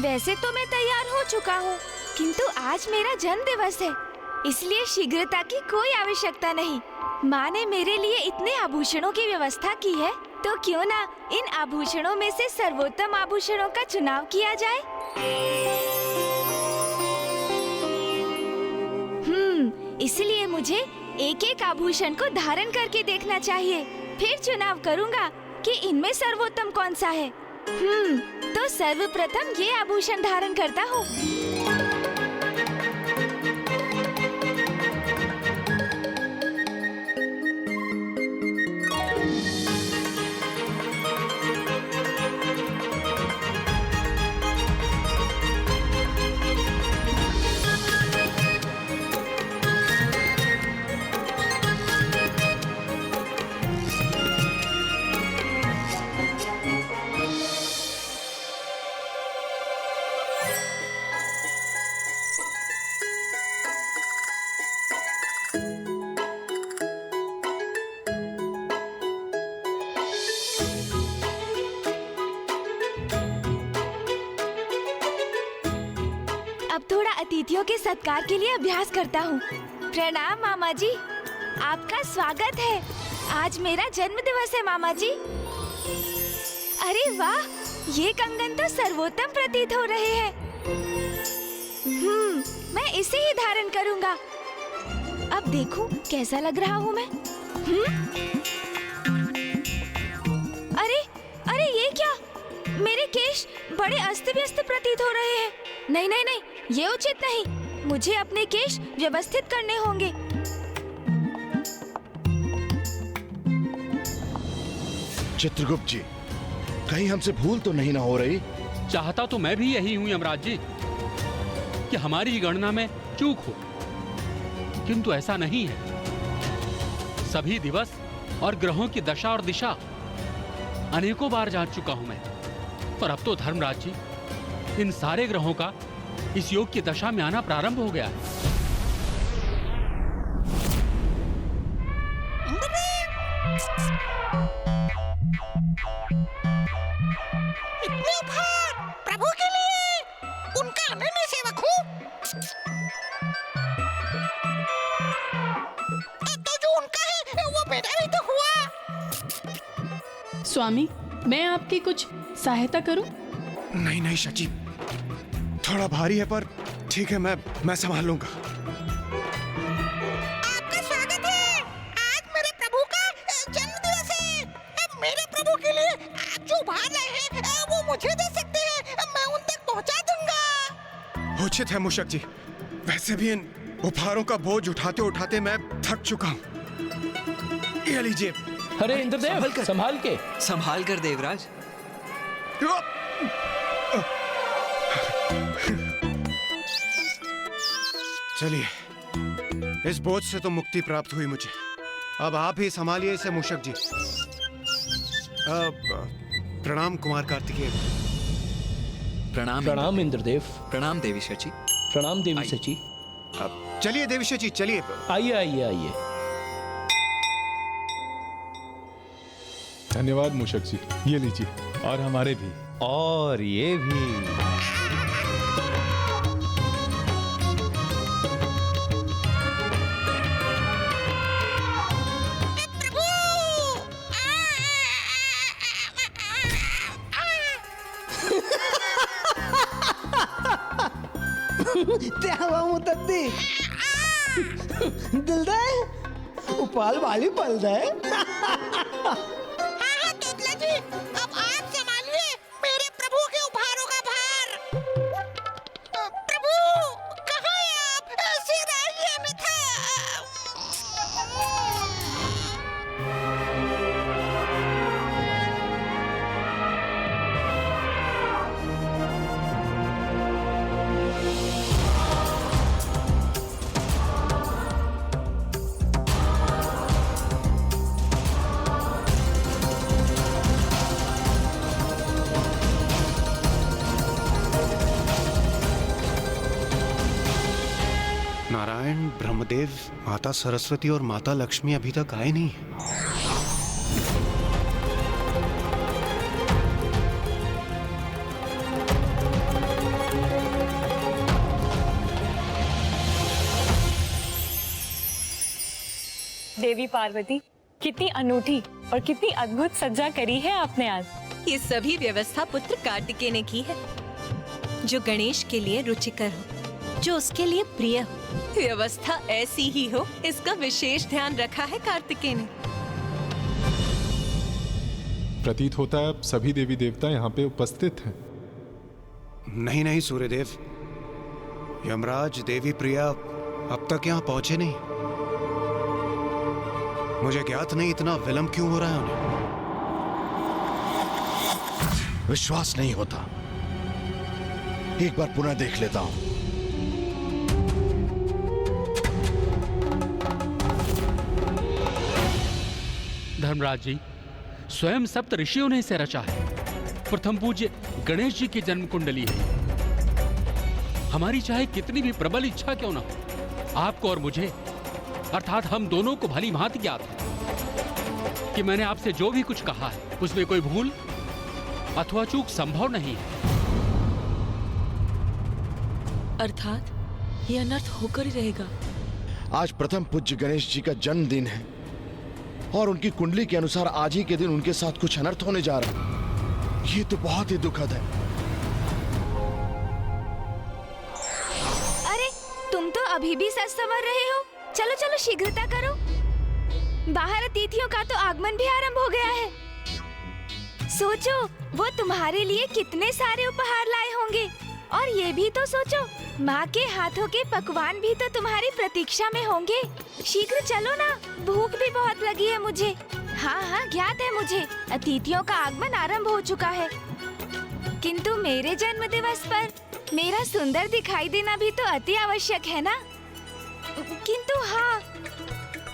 वैसे तो मैं तैयार हो चुका हूँ, किंतु आज मेरा जन्म दिवस है, इसलिए शीघ्रता की कोई आवश्यकता नहीं। माँ ने मेरे लिए इतने आभूषणों की व्यवस्था की है, तो क्यों ना इन आभूषणों में से सर्वोत्तम आभूषणों का चुनाव किया जाए। इसलिए मुझे एक एक आभूषण को धारण करके देखना चाहिए, फिर चुनाव करूँगा कि इनमें सर्वोत्तम कौन सा है। तो सर्वप्रथम ये आभूषण धारण करता हूँ। अब थोड़ा अतिथियों के सत्कार के लिए अभ्यास करता हूँ। प्रणाम मामा जी, आपका स्वागत है। आज मेरा जन्म दिवस है मामा जी। अरे वाह, ये कंगन तो सर्वोत्तम प्रतीत हो रहे हैं। मैं इसे ही धारण करूँगा। अब देखूं कैसा लग रहा हूँ मैं। अरे अरे ये क्या, मेरे केश बड़े अस्त व्यस्त प्रतीत हो रहे हैं। नहीं नहीं नहीं, ये उचित नहीं। मुझे अपने केश व्यवस्थित करने होंगे। चित्रगुप्त जी, कहीं हमसे भूल तो नहीं ना हो रही? चाहता तो मैं भी यही हूं यमराज जी, कि हमारी गणना में चूक हो, किंतु ऐसा नहीं है। सभी दिवस और ग्रहों की दशा और दिशा अनेकों बार जान चुका हूं मैं, और अब तो धर्मराज जी, इन सारे ग्रहों का इस योग की दशा में आना प्रारंभ हो गया है। इतने उपहार प्रभु के लिए, उनका अनन्य सेवक हूँ। तो जो उनका है वो मेरा भी तो हुआ। स्वामी, मैं आपकी कुछ सहायता करूं? नहीं नहीं शची, थोड़ा भारी है, पर ठीक है, मैं संभाल लूंगा। आपका स्वागत है। आज मेरे प्रभु का जन्म दिवस है। मेरे प्रभु के लिए आप जो उपहार लाए हैं वो मुझे दे सकते हैं, मैं उन तक पहुंचा दूंगा। उचित है मूषक जी, वैसे भी इन उपहारों का बोझ उठाते उठाते मैं थक चुका हूँ। ये लीजिए। अरे इंद्रदेव, संभाल कर देवराज। चलिए, इस बोझ से तो मुक्ति प्राप्त हुई मुझे। अब आप ही संभालिए इसे मूषक जी। प्रणाम कुमार कार्तिकेय। प्रणाम इंद्रदेव। प्रणाम देवी शची। प्रणाम देवी शची। चलिए देवी शची, चलिए। आइए आइए आइए। धन्यवाद मूषक जी, ये लीजिए, और हमारे भी। और ये भी। दिल दे उपाल वाली पल दे। तोतला जी, अब आप संभालिए मेरे प्रभु के उपहारों का भार। प्रभु कहाँ हैं आप? शीघ्र आइए अन्यथा। नारायण, ब्रह्मदेव, माता सरस्वती और माता लक्ष्मी अभी तक आए नहीं। देवी पार्वती, कितनी अनूठी और कितनी अद्भुत सज्जा करी है आपने आज। ये सभी व्यवस्था पुत्र कार्तिकेय ने की है, जो गणेश के लिए रुचिकर हो, जो उसके लिए प्रिय हो। व्यवस्था ऐसी ही हो, इसका विशेष ध्यान रखा है कार्तिकेय ने। प्रतीत होता है अब सभी देवी देवता यहाँ पे उपस्थित हैं। नहीं नहीं सूर्यदेव, यमराज देवी प्रिया अब तक यहाँ पहुंचे नहीं। मुझे ज्ञात नहीं इतना विलंब क्यों हो रहा है उन्हें। विश्वास नहीं होता, एक बार पुनः देख लेता हूं। धर्मराज जी, स्वयं सप्त ऋषियों ने इसे रचा है। प्रथम पूज्य गणेश जी की जन्म कुंडली है। हमारी चाहे कितनी भी प्रबल इच्छा क्यों ना हो, आपको और मुझे अर्थात हम दोनों को भली भांति ज्ञात है कि मैंने आपसे जो भी कुछ कहा है उसमें कोई भूल अथवा चूक संभव नहीं है। अर्थात ये अनर्थ होकर ही रहेगा। आज प्रथम पूज्य गणेश जी का जन्मदिन है और उनकी कुंडली के अनुसार आज ही के दिन उनके साथ कुछ अनर्थ होने जा रहा है। ये तो बहुत ही दुखद है। अरे तुम तो अभी भी सच समझ रहे हो। चलो चलो शीघ्रता करो, बाहर अतिथियों का तो आगमन भी आरंभ हो गया है। सोचो वो तुम्हारे लिए कितने सारे उपहार लाए होंगे, और ये भी तो सोचो माँ के हाथों के पकवान भी तो तुम्हारी प्रतीक्षा में होंगे। शीघ्र चलो ना, भूख भी बहुत लगी है मुझे। हाँ हाँ ज्ञात है मुझे, अतिथियों का आगमन आरंभ हो चुका है, किंतु मेरे जन्म दिवस पर मेरा सुंदर दिखाई देना भी तो अति आवश्यक है ना। किंतु हाँ,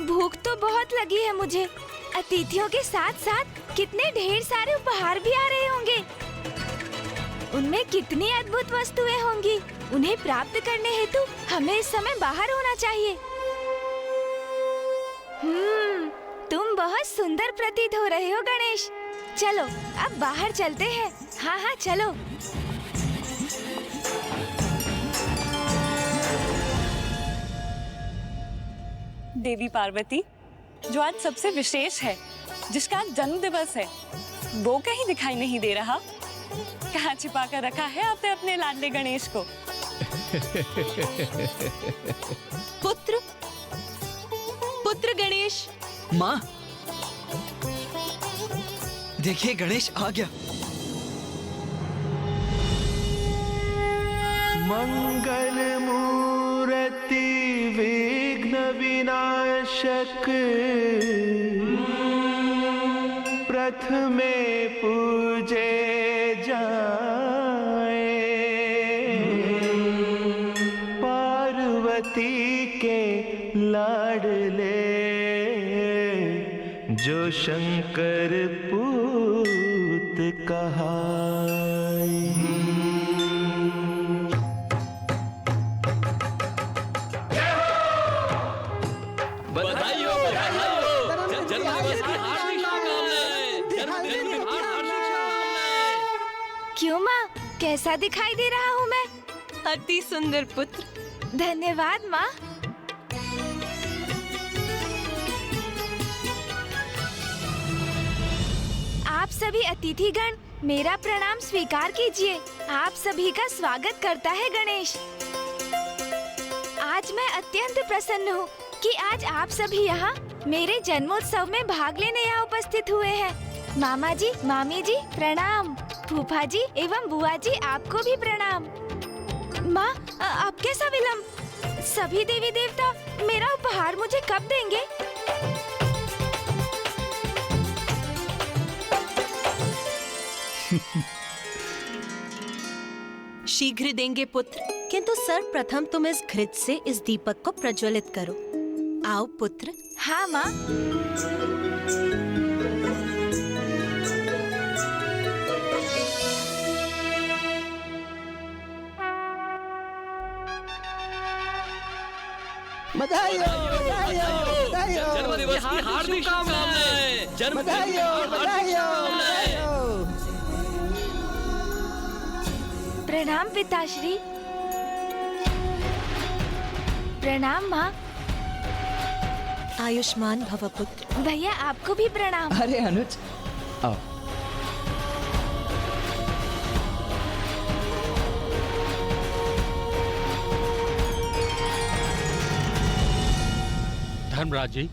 भूख तो बहुत लगी है मुझे। अतिथियों के साथ साथ कितने ढेर सारे उपहार भी आ रहे होंगे। उनमें कितनी अद्भुत वस्तुएं होंगी। उन्हें प्राप्त करने हेतु हमें इस समय बाहर होना चाहिए। तुम बहुत सुंदर प्रतीत हो रहे हो गणेश। चलो अब बाहर चलते हैं। हाँ हाँ चलो। देवी पार्वती, जो आज सबसे विशेष है, जिसका आज जन्म दिवस है, वो कहीं दिखाई नहीं दे रहा। कहाँ छिपा कर रखा है आपने अपने लाडले गणेश को? पुत्र गणेश। माँ, देखिए गणेश आ गया। मंगल मूर्ति विघ्न विनाशक, प्रथमे पूजे जाए, पार्वती के लाडले जो शंकर पूत कहाए। क्यों माँ, कैसा दिखाई दे रहा हूँ मैं? अति सुंदर पुत्र। धन्यवाद माँ। आप सभी अतिथिगण मेरा प्रणाम स्वीकार कीजिए। आप सभी का स्वागत करता है गणेश। आज मैं अत्यंत प्रसन्न हूँ कि आज आप सभी यहाँ मेरे जन्मोत्सव में भाग लेने यहाँ उपस्थित हुए हैं। मामा जी, मामी जी प्रणाम। फूफा जी एवं बुआ जी आपको भी प्रणाम। माँ, अब कैसा विलम्ब? सभी देवी देवता मेरा उपहार मुझे कब देंगे? शीघ्र देंगे पुत्र, किंतु सर्वप्रथम तुम इस घृत से इस दीपक को प्रज्वलित करो। आओ पुत्र। हाँ माँ। बधाई हो, बधाई हो, बधाई हो। जन्मदिवस की हार्दिक शुभकामनाएं। बधाई हो, बधाई हो, बधाई हो। प्रणाम पिताश्री। प्रणाम माँ। आयुष्मान भव पुत्र। भैया आपको भी प्रणाम। अरे अनुज, आओ। धर्मराज जी,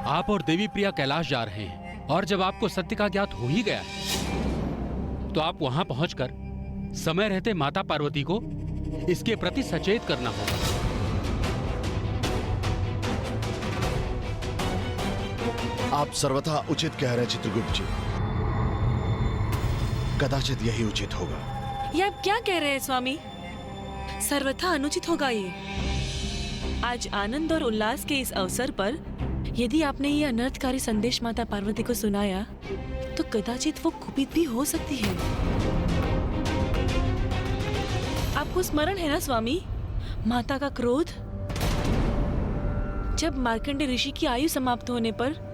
आप और देवी प्रिया कैलाश जा रहे हैं और जब आपको सत्य का ज्ञात हो ही गया है, तो आप वहां पहुंचकर समय रहते माता पार्वती को इसके प्रति सचेत करना होगा। आप सर्वथा उचित कह रहे हैं चित्रगुप्त जी। कदाचित यही उचित होगा। ये आप क्या कह रहे हैं स्वामी? सर्वथा अनुचित होगा ये। आज आनंद और उल्लास के इस अवसर पर यदि आपने ये अनर्थकारी संदेश माता पार्वती को सुनाया, तो कदाचित वो कुपित भी हो सकती है। आपको स्मरण है ना स्वामी, माता का क्रोध? जब मार्कंडेय ऋषि की आयु समाप्त होने पर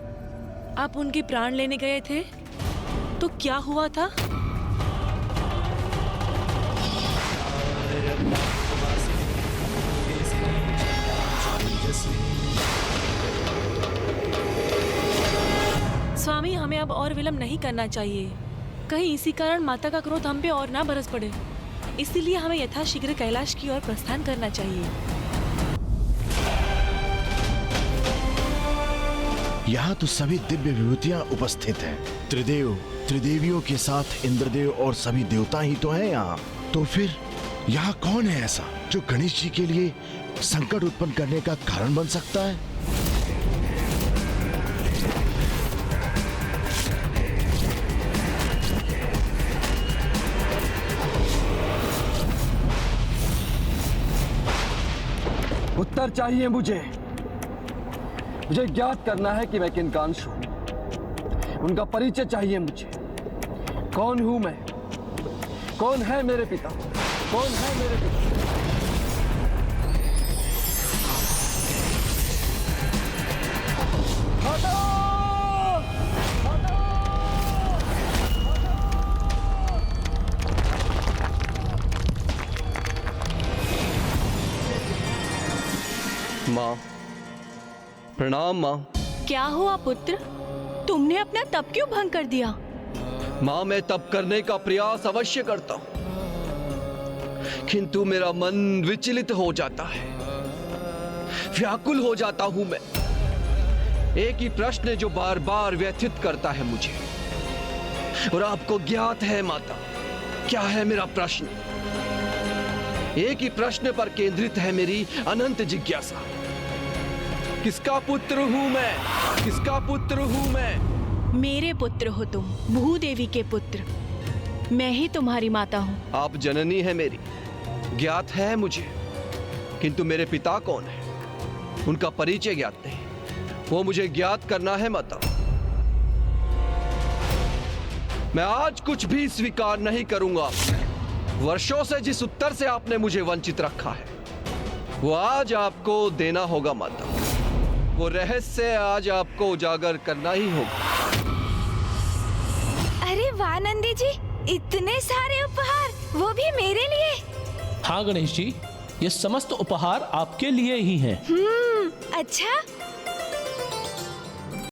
आप उनके प्राण लेने गए थे, तो क्या हुआ था? स्वामी, हमें अब और विलंब नहीं करना चाहिए। कहीं इसी कारण माता का क्रोध हम पे और ना बरस पड़े। इसीलिए हमें यथाशीघ्र कैलाश की ओर प्रस्थान करना चाहिए। यहाँ तो सभी दिव्य विभूतियाँ उपस्थित हैं। त्रिदेवियों के साथ इंद्रदेव और सभी देवता ही तो हैं यहाँ। तो फिर यहाँ कौन है ऐसा जो गणेश जी के लिए संकट उत्पन्न करने का कारण बन सकता है? उत्तर चाहिए मुझे ज्ञात करना है कि मैं किन का अंश हूं। उनका परिचय चाहिए मुझे। कौन हूं मैं? कौन है मेरे पिता? कौन है मेरे पिता? माँ, प्रणाम माँ। क्या हुआ पुत्र? तुमने अपना तप क्यों भंग कर दिया? माँ, मैं तप करने का प्रयास अवश्य करता हूँ, किंतु मेरा मन विचलित हो जाता है, व्याकुल हो जाता हूं मैं। एक ही प्रश्न जो बार बार व्यथित करता है मुझे, और आपको ज्ञात है माता, क्या है मेरा प्रश्न? एक ही प्रश्न पर केंद्रित है मेरी अनंत जिज्ञासा। किसका पुत्र हूं मैं? किसका पुत्र हूं मैं? मेरे पुत्र हो तुम, भूदेवी के पुत्र। मैं ही तुम्हारी माता हूँ। आप जननी है मेरी, ज्ञात है मुझे, किंतु मेरे पिता कौन है उनका परिचय ज्ञात नहीं। वो मुझे ज्ञात करना है माता। मैं आज कुछ भी स्वीकार नहीं करूंगा। वर्षों से जिस उत्तर से आपने मुझे वंचित रखा है, वो आज आपको देना होगा माता। वो रहस्य आज आपको उजागर करना ही होगा। अरे वाह नंदी जी, इतने सारे उपहार, वो भी मेरे लिए। हाँ गणेश जी, ये समस्त उपहार आपके लिए ही हैं। अच्छा,